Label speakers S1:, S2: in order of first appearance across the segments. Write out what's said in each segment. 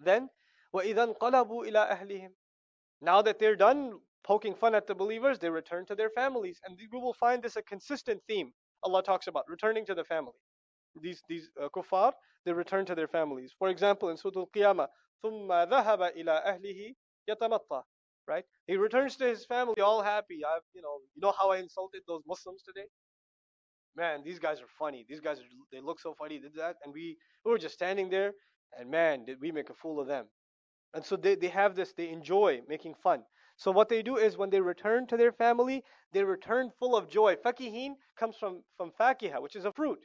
S1: Then, وَإِذَا انْقَلَبُوا إِلَىٰ أَهْلِهِمْ. Now that they're done poking fun at the believers, they return to their families. And we will find this a consistent theme Allah talks about, returning to the family. These kuffar, they return to their families. For example, in Surah Al-Qiyamah, ثُمَّ ذَهَبَ إِلَىٰ أَهْلِهِ يَتَمَطَّى. Right? He returns to his family all happy. You know how I insulted those Muslims today? Man, these guys are funny. These guys, they look so funny. Did that, and we were just standing there, and man, did we make a fool of them. And so they have this, they enjoy making fun. So what they do is when they return to their family, they return full of joy. Fakihin comes from fakiha, which is a fruit.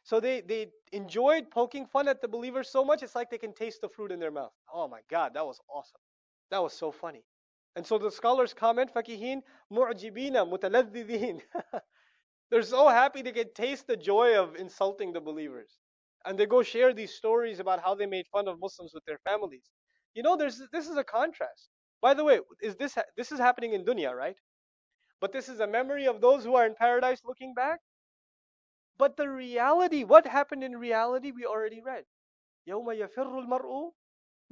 S1: So they enjoyed poking fun at the believers so much, it's like they can taste the fruit in their mouth. Oh my God, that was awesome. That was so funny. And so the scholars comment, fakihin mu'jibina mutaladhidhin. They're so happy they can taste the joy of insulting the believers. And they go share these stories about how they made fun of Muslims with their families. You know, this is a contrast. By the way, this is happening in dunya, right? But this is a memory of those who are in paradise looking back. But the reality, what happened in reality, we already read. يَوْمَ يَفِرُّ الْمَرْءُ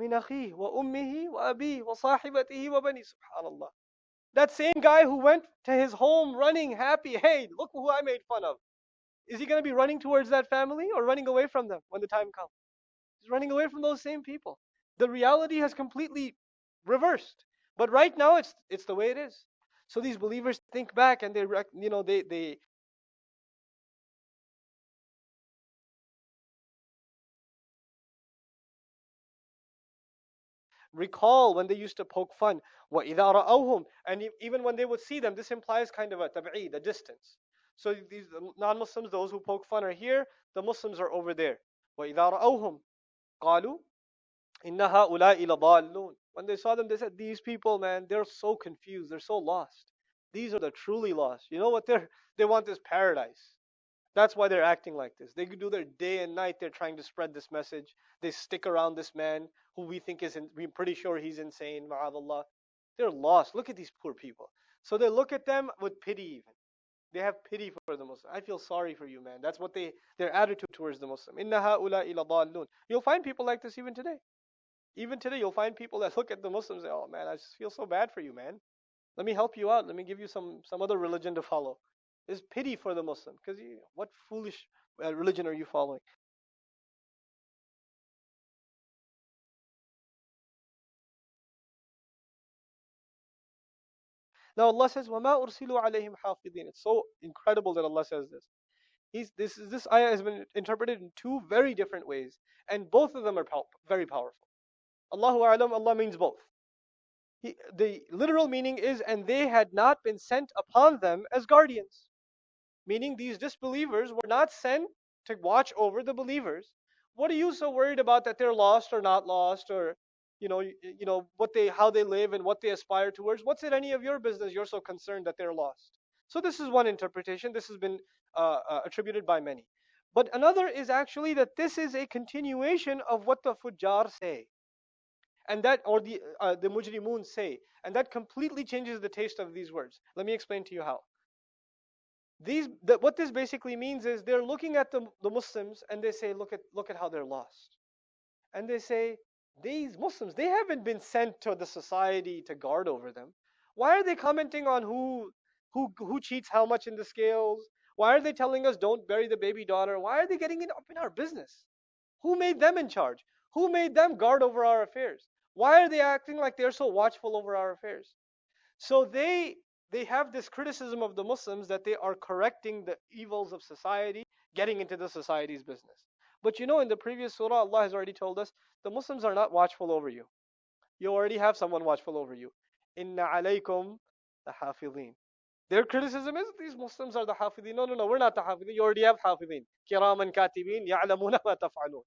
S1: مِنْ أَخِيهِ وَأُمِّهِ وَأَبِيهِ وَصَاحِبَتِهِ وَبَنِيهِ. SubhanAllah. That same guy who went to his home running happy, hey, look who I made fun of. Is he going to be running towards that family or running away from them when the time comes? He's running away from those same people. The reality has completely reversed. But right now, it's the way it is. So these believers think back and they recall when they used to poke fun. وَإِذَا رَأَوْهُمْ. And even when they would see them, this implies kind of a tab'id, a distance. So these non-Muslims, those who poke fun are here, the Muslims are over there. وَإِذَا رَأَوْهُمْ قَالُوا إِنَّ هَؤُلَاءِ لَضَالُّونَ. When they saw them, they said, these people, man, they're so confused, they're so lost. These are the truly lost. You know what they want this paradise. That's why they're acting like this. They do their day and night, they're trying to spread this message. They stick around this man who we think we're pretty sure he's insane, ma'adallah. They're lost. Look at these poor people. So they look at them with pity even. They have pity for the Muslim. I feel sorry for you, man. That's what their attitude towards the Muslim. Inna ha'ula'i ladallun. You'll find people like this even today. Even today, you'll find people that look at the Muslims and say, oh man, I just feel so bad for you, man. Let me help you out. Let me give you some other religion to follow. There's pity for the Muslim. Because what foolish religion are you following? Now Allah says, وَمَا أُرْسِلُوا عَلَيْهِمْ حَافِظِينَ. It's so incredible that Allah says this. This ayah has been interpreted in two very different ways. And both of them are very powerful. Allahu a'lam, Allah means both. The literal meaning is, and they had not been sent upon them as guardians. Meaning these disbelievers were not sent to watch over the believers. What are you so worried about that they're lost or not lost, or how they live and what they aspire towards? What's it any of your business? You're so concerned that they're lost. So this is one interpretation. This has been attributed by many. But another is actually that this is a continuation of what the Fujjar say. And that, or the Mujrimun say. And that completely changes the taste of these words. Let me explain to you how. What this basically means is they're looking at the Muslims and they say, look at how they're lost. And they say, these Muslims, they haven't been sent to the society to guard over them. Why are they commenting on who cheats how much in the scales? Why are they telling us don't bury the baby daughter? Why are they getting up in our business? Who made them in charge? Who made them guard over our affairs? Why are they acting like they're so watchful over our affairs? So they have this criticism of the Muslims that they are correcting the evils of society, getting into the society's business. But in the previous surah, Allah has already told us, the Muslims are not watchful over you. You already have someone watchful over you. Inna alaykum the hafidhin. Their criticism is, these Muslims are the hafidhin. No, we're not the hafidhin. You already have hafidhin. Kiraman katibin ya'lamuna ma taf'alun.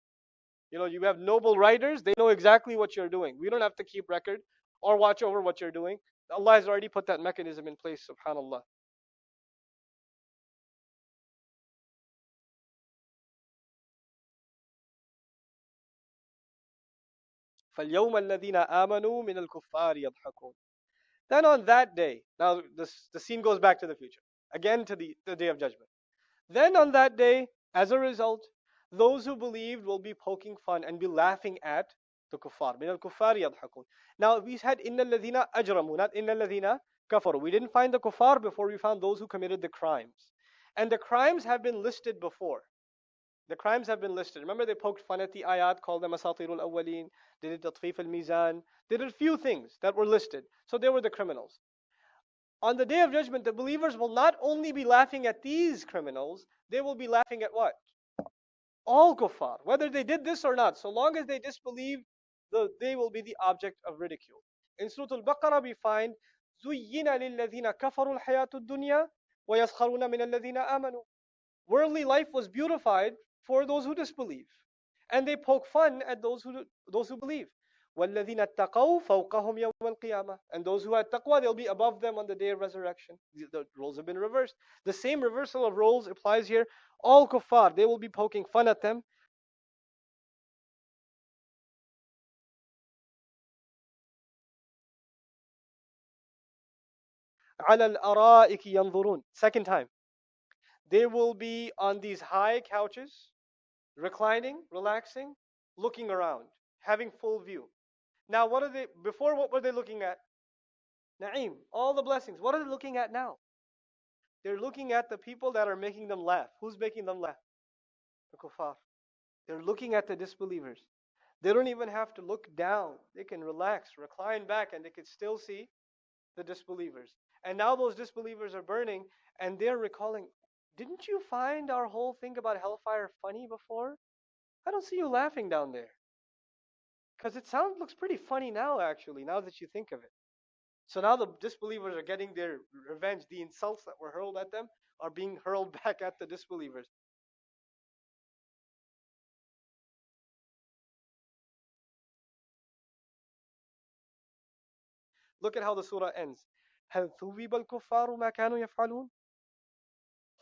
S1: You have noble writers. They know exactly what you're doing. We don't have to keep record or watch over what you're doing. Allah has already put that mechanism in place, subhanallah. فَالْيَوْمَ الَّذِينَ آمَنُوا مِنَ الْكُفَّارِ يَضْحَكُونَ. Then on that day, now the scene goes back to the future, again to the day of judgment. Then on that day, as a result, those who believed will be poking fun and be laughing at The kuffar. Min al-kuffar yadhakun. Now we had inna alladhina ajramu, not inna alladhina kafaru. We didn't find the kuffar before we found those who committed the crimes. And the crimes have been listed before. The crimes have been listed. Remember they poked fun at the ayat, called them asatirul awwaleen, they did tatfif al-mizan, they did a few things that were listed. So they were the criminals. On the day of judgment, the believers will not only be laughing at these criminals, they will be laughing at what? All kuffar, whether they did this or not. So long as they disbelieve, they will be the object of ridicule. In Surah Al-Baqarah we find زُيِّنَ لِلَّذِينَ كَفَرُوا الْحَيَاةُ الدُّنْيَا وَيَسْخَرُونَ مِنَ الَّذِينَ آمَنُوا. Worldly life was beautified for those who disbelieve, and they poke fun at those who believe. وَالَّذِينَ اتَّقَوْا فَوْقَهُمْ يَوْمَ الْقِيَامَةِ. And those who had taqwa, they'll be above them on the day of resurrection. The roles have been reversed. The same reversal of roles applies here. All kuffar, they will be poking fun at them. عَلَى الْأَرَائِكِ يَنْظُرُونَ. Second time. They will be on these high couches, reclining, relaxing, looking around, having full view. Now before what were they looking at? Na'im, all the blessings. What are they looking at now? They're looking at the people that are making them laugh. Who's making them laugh? The kuffar. They're looking at the disbelievers. They don't even have to look down. They can relax, recline back, and they can still see the disbelievers. And now those disbelievers are burning, and they're recalling, didn't you find our whole thing about hellfire funny before? I don't see you laughing down there. Because looks pretty funny now, actually, now that you think of it. So now the disbelievers are getting their revenge. The insults that were hurled at them are being hurled back at the disbelievers. Look at how the surah ends. هَلْ ثُوِّبَ الْكُفَّارُ مَا كَانُوا يَفْعَلُونَ.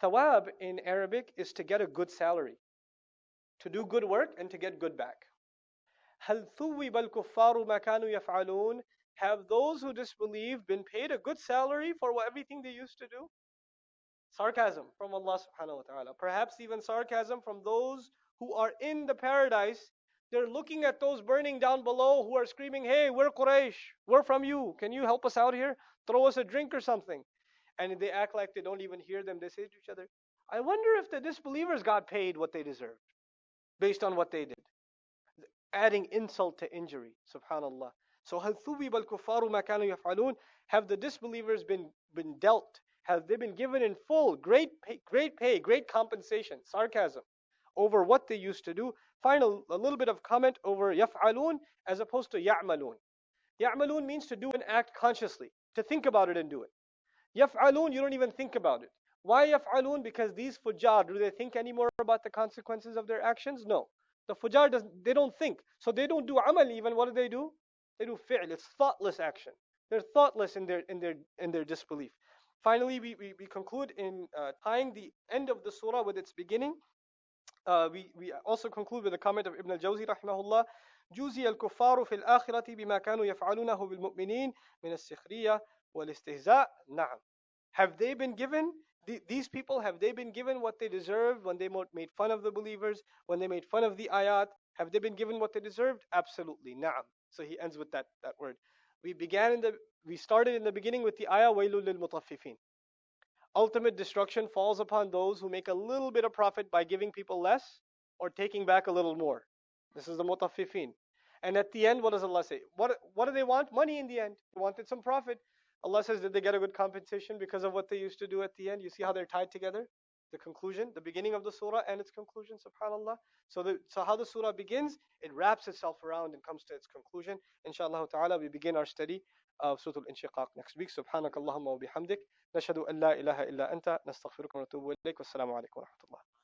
S1: Thawab in Arabic is to get a good salary, to do good work and to get good back. هَلْ ثُوِّبَ الْكُفَّارُ مَا كَانُوا يَفْعَلُونَ. Have those who disbelieve been paid a good salary for everything they used to do? Sarcasm from Allah subhanahu wa ta'ala. Perhaps even sarcasm from those who are in the paradise. They're looking at those burning down below who are screaming, hey, we're Quraysh, we're from you. Can you help us out here? Throw us a drink or something. And they act like they don't even hear them. They say to each other, I wonder if the disbelievers got paid what they deserved based on what they did. Adding insult to injury. Subhanallah. So هَلْ ثُوِّبَ الْكُفَّارُ مَا كَانُوا يَفْعَلُونَ. Have the disbelievers been dealt? Have they been given in full great pay, great compensation, sarcasm over what they used to do? Final, a little bit of comment over يَفْعَلُونَ as opposed to يَعْمَلُونَ. يَعْمَلُونَ means to do an act consciously, to think about it and do it. يَفْعَلُونَ, you don't even think about it. Why يَفْعَلُونَ? Because these fujar, do they think anymore about the consequences of their actions? No. The fujar they don't think. So they don't do amal even. What do? They do fi'l. It's thoughtless action. They're thoughtless in their disbelief. Finally, we conclude in tying the end of the surah with its beginning. We also conclude with a comment of Ibn al-Jawzi rahimahullah. جُزِيَ الْكُفَّارُ فِي الْآخِرَةِ بِمَا كَانُوا يَفْعَلُونَهُ بِالْمُؤْمِنِينَ مِنَ السِّخْرِيَّةِ وَالْإِسْتِهْزَاءِ. نعم. Have they been given, these people, have they been given what they deserved when they made fun of the believers, when they made fun of the ayat? Have they been given what they deserved? Absolutely. Na'am. So he ends with that word. We started in the beginning with the ayah, وَيْلٌ لِلْمُطَفِّفِينَ. Ultimate destruction falls upon those who make a little bit of profit by giving people less or taking back a little more. This is the Mutafifeen. And at the end, what does Allah say? What do they want? Money in the end. They wanted some profit. Allah says, did they get a good compensation because of what they used to do at the end? You see how they're tied together? The conclusion, the beginning of the surah and its conclusion, subhanAllah. So how the surah begins, it wraps itself around and comes to its conclusion. Inshallah ta'ala, we begin our study of Surah Al-Inshiqaq next week. Subhanakallahumma wa bihamdik. Nashhadu an la ilaha illa anta. Nastaghfiruka wa natubu ilayk. Wassalamu alaikum wa rahmatullah.